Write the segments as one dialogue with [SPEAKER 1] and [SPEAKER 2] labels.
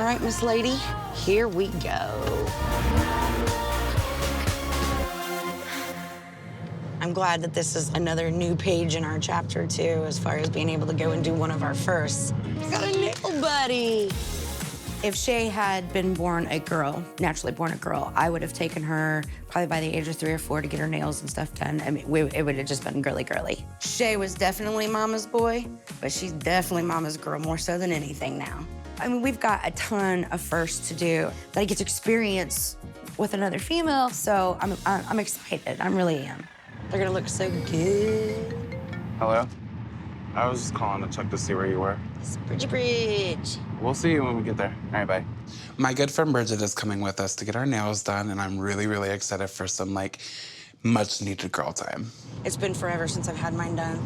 [SPEAKER 1] right, Miss Lady, here we go. I'm glad that this is another new page in our chapter, too, as far as being able to go and do one of our firsts. Got a nail buddy. If Shay had been born a girl, naturally born a girl, I would have taken her probably by the age of 3 or 4 to get her nails and stuff done. I mean, it would have just been girly. Shay was definitely mama's boy, but she's definitely mama's girl, more so than anything now. I mean, we've got a ton of firsts to do that I get to experience with another female, so I'm excited. I really am. They're gonna look so good.
[SPEAKER 2] Hello? I was just calling to check to see where you were.
[SPEAKER 1] It's Bridge.
[SPEAKER 2] We'll see you when we get there. All right, bye. My good friend Bridget is coming with us to get our nails done, and I'm really, really excited for some, like, much-needed girl time.
[SPEAKER 1] It's been forever since I've had mine done.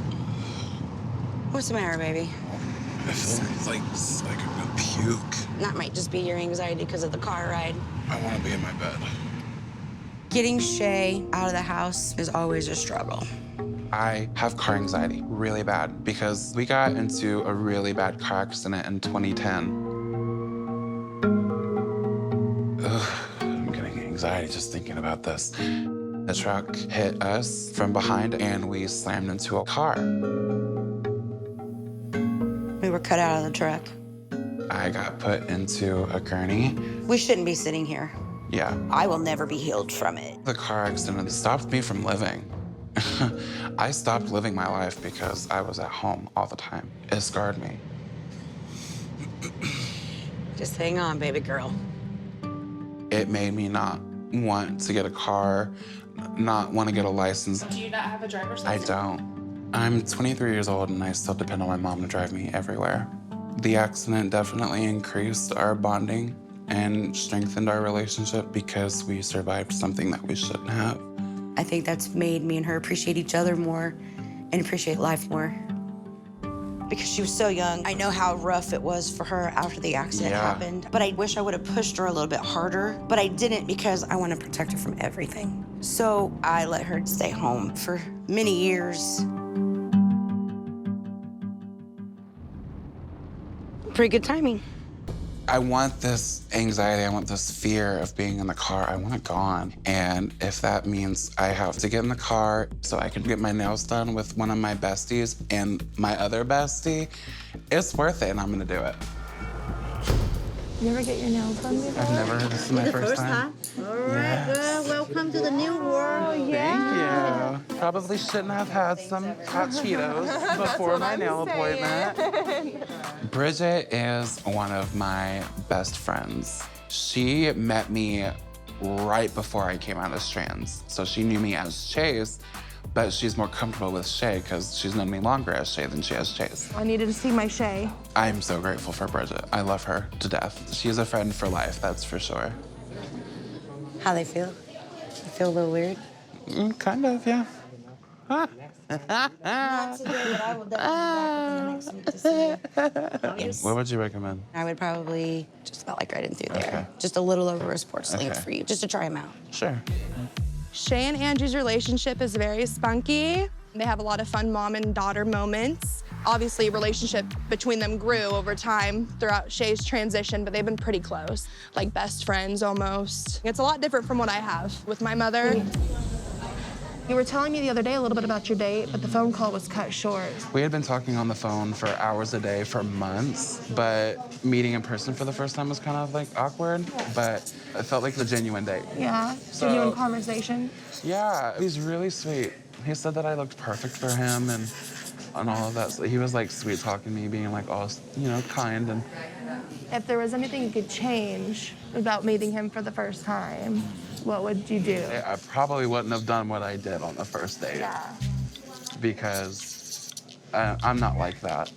[SPEAKER 1] What's the matter, baby?
[SPEAKER 2] I feel like I'm gonna puke.
[SPEAKER 1] That might just be your anxiety because of the car ride.
[SPEAKER 2] I want to be in my bed.
[SPEAKER 1] Getting Shay out of the house is always a struggle.
[SPEAKER 2] I have car anxiety really bad because we got into a really bad car accident in 2010. Ugh, I'm getting anxiety just thinking about this. The truck hit us from behind and we slammed into a car.
[SPEAKER 1] We were cut out of the truck.
[SPEAKER 2] I got put into a gurney.
[SPEAKER 1] We shouldn't be sitting here.
[SPEAKER 2] Yeah.
[SPEAKER 1] I will never be healed from it.
[SPEAKER 2] The car accident stopped me from living. I stopped living my life because I was at home all the time. It scarred me.
[SPEAKER 1] Just hang on, baby girl.
[SPEAKER 2] It made me not want to get a car, not want to get a license.
[SPEAKER 3] Do you not have a driver's
[SPEAKER 2] I
[SPEAKER 3] license?
[SPEAKER 2] don't. I'm 23 years old and I still depend on my mom to drive me everywhere. The accident definitely increased our bonding and strengthened our relationship because we survived something that we shouldn't have.
[SPEAKER 1] I think that's made me and her appreciate each other more and appreciate life more. Because she was so young. I know how rough it was for her after the accident happened, but I wish I would have pushed her a little bit harder, but I didn't because I want to protect her from everything. So I let her stay home for many years. Pretty good timing.
[SPEAKER 2] I want this anxiety, I want this fear of being in the car, I want it gone. And if that means I have to get in the car so I can get my nails done with one of my besties and my other bestie, it's worth it and I'm gonna do it.
[SPEAKER 3] You ever get your nails done before?
[SPEAKER 2] I've never, this is my first time.
[SPEAKER 4] All right, well, welcome to the new world.
[SPEAKER 2] Thank you. Probably shouldn't have had some hot Cheetos before my nail appointment. Bridget is one of my best friends. She met me right before I came out of Strands. So she knew me as Shay's, but she's more comfortable with Shay because she's known me longer as Shay than she has Shay's.
[SPEAKER 3] I needed to see my Shay.
[SPEAKER 2] I'm so grateful for Bridget. I love her to death. She's a friend for life, that's for sure.
[SPEAKER 1] How they feel? You feel a little weird?
[SPEAKER 2] Kind of, yeah.
[SPEAKER 1] Not today, but I will definitely be back within the next week to see you. Yes.
[SPEAKER 2] What would you recommend?
[SPEAKER 1] I would probably just about like right in through there.
[SPEAKER 2] Okay.
[SPEAKER 1] Just a little over a sports length
[SPEAKER 2] Okay.
[SPEAKER 1] for you, just to try them out.
[SPEAKER 2] Sure.
[SPEAKER 3] Shay and Andrew's relationship is very spunky. They have a lot of fun mom and daughter moments. Obviously, relationship between them grew over time throughout Shay's transition, but they've been pretty close, like best friends almost. It's a lot different from what I have with my mother. You were telling me the other day a little bit about your date, but the phone call was cut short.
[SPEAKER 2] We had been talking on the phone for hours a day for months, but meeting in person for the first time was kind of like awkward, but it felt like a genuine date.
[SPEAKER 3] Yeah, genuine conversation.
[SPEAKER 2] Yeah, he's really sweet. He said that I looked perfect for him and all of that. So he was like sweet talking to me, being like all, you know, kind and.
[SPEAKER 3] If there was anything you could change about meeting him for the first time, what would you do?
[SPEAKER 2] I probably wouldn't have done what I did on the first date.
[SPEAKER 3] Yeah.
[SPEAKER 2] Because I'm not like that.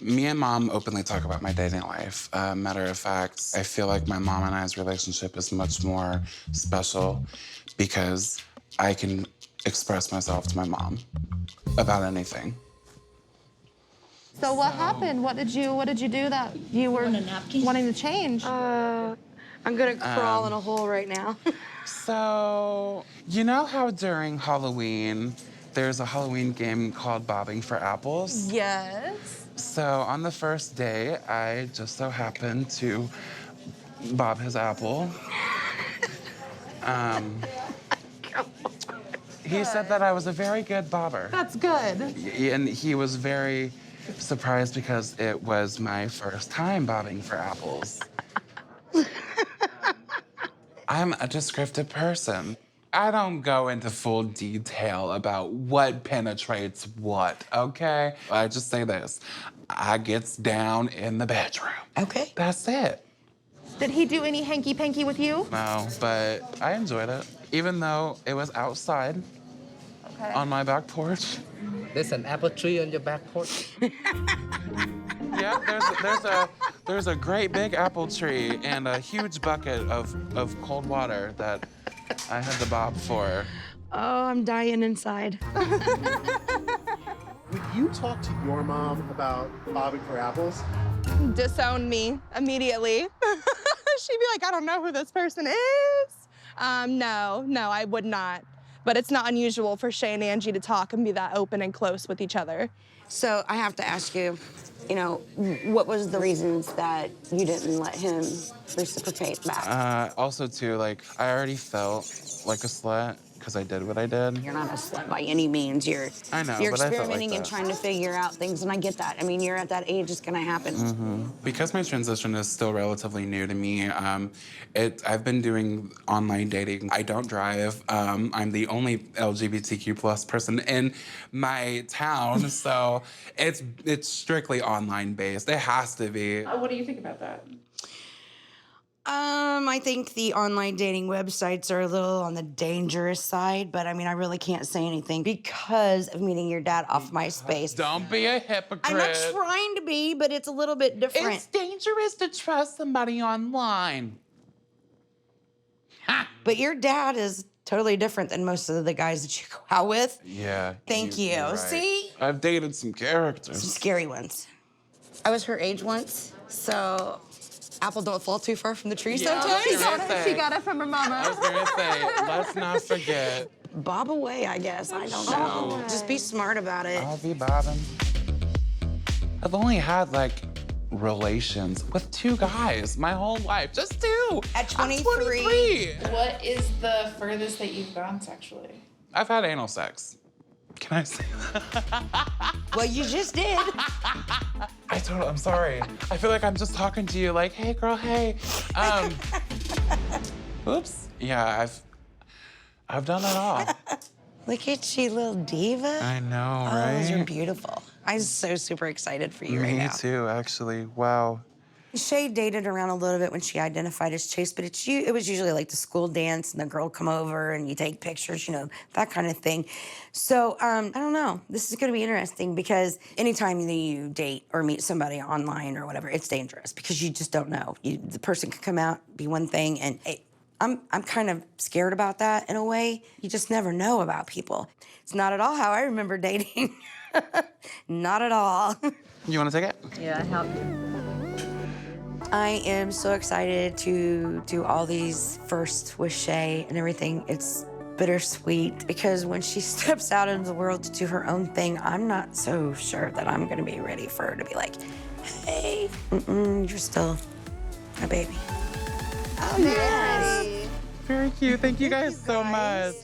[SPEAKER 2] Me and Mom openly talk about my dating life. Matter of fact, I feel like my mom and I's relationship is much more special because I can express myself to my mom about anything.
[SPEAKER 3] So what happened? What did you do that you were wanting to change?
[SPEAKER 1] I'm gonna crawl in a hole right now.
[SPEAKER 2] So, you know how during Halloween, there's a Halloween game called Bobbing for Apples?
[SPEAKER 3] Yes.
[SPEAKER 2] So on the first day, I just so happened to bob his apple. He said that I was a very good bobber.
[SPEAKER 3] That's good.
[SPEAKER 2] And he was very surprised because it was my first time bobbing for apples. I'm a descriptive person. I don't go into full detail about what penetrates what, okay? I just say this, I gets down in the bedroom.
[SPEAKER 1] Okay.
[SPEAKER 2] That's it.
[SPEAKER 3] Did he do any hanky-panky with you?
[SPEAKER 2] No, but I enjoyed it, even though it was outside on my back porch.
[SPEAKER 5] There's an apple tree on your back porch.
[SPEAKER 2] Yeah, there's a great big apple tree and a huge bucket of cold water that I had to bob for.
[SPEAKER 1] Oh, I'm dying inside.
[SPEAKER 6] Would you talk to your mom about bobbing for apples?
[SPEAKER 3] Disown me immediately. She'd be like, I don't know who this person is. No, I would not. But it's not unusual for Shay and Angie to talk and be that open and close with each other.
[SPEAKER 1] So I have to ask you, what was the reasons that you didn't let him reciprocate back?
[SPEAKER 2] Also, too, like, I already felt like a slut because I did what I did.
[SPEAKER 1] You're not a slut by any means.
[SPEAKER 2] I know,
[SPEAKER 1] You're
[SPEAKER 2] but I felt like
[SPEAKER 1] experimenting and
[SPEAKER 2] that.
[SPEAKER 1] trying to figure out things, and I get that. I mean, you're at that age, it's gonna happen.
[SPEAKER 2] Because my transition is still relatively new to me, I've been doing online dating. I don't drive. I'm the only LGBTQ plus person in my town, so it's strictly online based. It has to be.
[SPEAKER 7] What do you think about that?
[SPEAKER 1] I think the online dating websites are a little on the dangerous side, but I mean, I really can't say anything because of meeting your dad off MySpace.
[SPEAKER 2] Don't be a hypocrite.
[SPEAKER 1] I'm not trying to be, but it's a little bit different.
[SPEAKER 2] It's dangerous to trust somebody online.
[SPEAKER 1] But your dad is totally different than most of the guys that you go out with.
[SPEAKER 2] Yeah.
[SPEAKER 1] Thank you.
[SPEAKER 2] you're right.
[SPEAKER 1] See?
[SPEAKER 2] I've dated some
[SPEAKER 1] Some
[SPEAKER 2] characters.
[SPEAKER 1] scary ones. I was her age once, so apple don't fall too far from the tree sometimes.
[SPEAKER 3] She got it from her
[SPEAKER 2] I
[SPEAKER 3] mama.
[SPEAKER 2] was gonna say, let's not forget.
[SPEAKER 1] Bob away, I guess. I don't know. Just be smart about it.
[SPEAKER 2] I'll be bobbing. I've only had like relations with 2 guys my whole life, just 2.
[SPEAKER 1] At
[SPEAKER 2] I'm
[SPEAKER 1] 23.
[SPEAKER 7] What is the furthest that you've gone sexually?
[SPEAKER 2] I've had anal sex. Can I say that?
[SPEAKER 1] Well, you just did.
[SPEAKER 2] I'm sorry. I feel like I'm just talking to you like, hey girl, hey. Oops. Yeah, I've done it all.
[SPEAKER 1] Look at you, little diva.
[SPEAKER 2] I know,
[SPEAKER 1] Oh,
[SPEAKER 2] right?
[SPEAKER 1] you're beautiful. I'm so super excited for you right
[SPEAKER 2] Me
[SPEAKER 1] now.
[SPEAKER 2] too, actually. Wow.
[SPEAKER 1] Shay dated around a little bit when she identified as Chase, but it was usually like the school dance and the girl come over and you take pictures, that kind of thing. So, I don't know. This is gonna be interesting because anytime that you date or meet somebody online or whatever, it's dangerous because you just don't know. The person could come out, be one thing, and I'm kind of scared about that in a way. You just never know about people. It's not at all how I remember dating. Not at all.
[SPEAKER 2] You wanna take it?
[SPEAKER 4] Yeah, I help you.
[SPEAKER 1] I am so excited to do all these firsts with Shay and everything. It's bittersweet because when she steps out into the world to do her own thing, I'm not so sure that I'm gonna be ready for her to be like, hey, you're still a baby.
[SPEAKER 3] Oh, yes.
[SPEAKER 2] Very cute. Thank you guys so much.